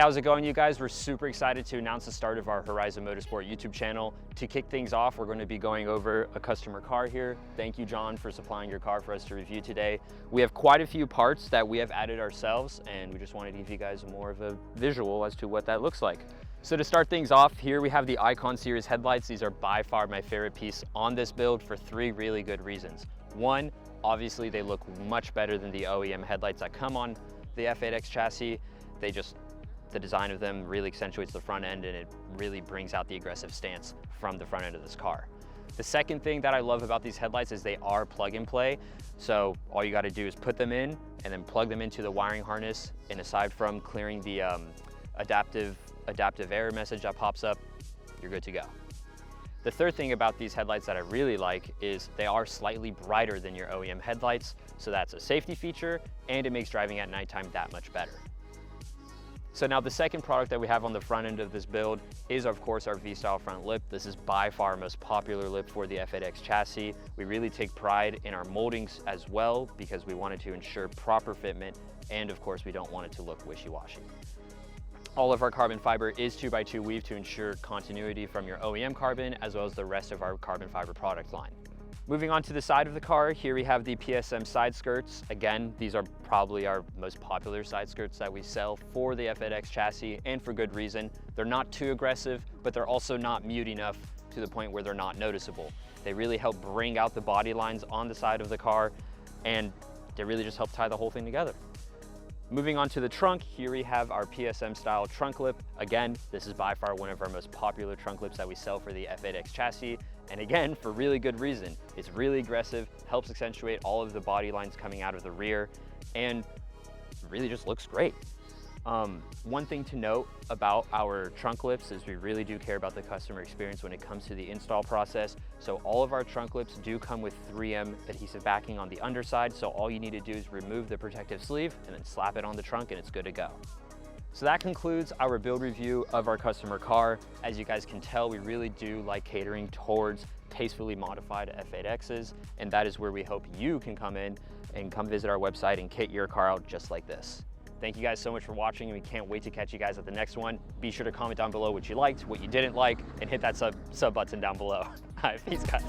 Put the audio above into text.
how's it going, you guys? We're super excited to announce the start of our Horizon Motorsport YouTube channel. To kick things off, we're going to be going over a customer car here. Thank you, John, for supplying your car for us to review today. We have quite a few parts that we have added ourselves, and we just wanted to give you guys more of a visual as to what that looks like. So to start things off, here we have the Icon Series headlights. These are by far my favorite piece on this build for three really good reasons. One, obviously they look much better than the OEM headlights that come on the F8X chassis. The design of them really accentuates the front end, and it really brings out the aggressive stance from the front end of this car. The second thing that I love about these headlights is they are plug and play. So all you gotta do is put them in and then plug them into the wiring harness. And aside from clearing the adaptive error message that pops up, you're good to go. The third thing about these headlights that I really like is they are slightly brighter than your OEM headlights. So that's a safety feature, and it makes driving at nighttime that much better. So now the second product that we have on the front end of this build is, of course, our V-Style front lip. This is by far our most popular lip for the F8X chassis. We really take pride in our moldings as well because we wanted to ensure proper fitment, and of course we don't want it to look wishy-washy. All of our carbon fiber is 2x2 weave to ensure continuity from your OEM carbon as well as the rest of our carbon fiber product line. Moving on to the side of the car, here we have the PSM side skirts. Again, these are probably our most popular side skirts that we sell for the F8X chassis, and for good reason. They're not too aggressive, but they're also not mute enough to the point where they're not noticeable. They really help bring out the body lines on the side of the car, and they really just help tie the whole thing together. Moving on to the trunk, here we have our PSM style trunk lip. Again, this is by far one of our most popular trunk lips that we sell for the F8X chassis. And again, for really good reason. It's really aggressive, helps accentuate all of the body lines coming out of the rear, and really just looks great. One thing to note about our trunk lips is we really do care about the customer experience when it comes to the install process. So all of our trunk lips do come with 3M adhesive backing on the underside. So all you need to do is remove the protective sleeve and then slap it on the trunk, and it's good to go. So that concludes our build review of our customer car. As you guys can tell, we really do like catering towards tastefully modified F8Xs, and that is where we hope you can come in and come visit our website and kit your car out just like this. Thank you guys so much for watching, and we can't wait to catch you guys at the next one. Be sure to comment down below what you liked, what you didn't like, and hit that sub button down below. All right, peace guys.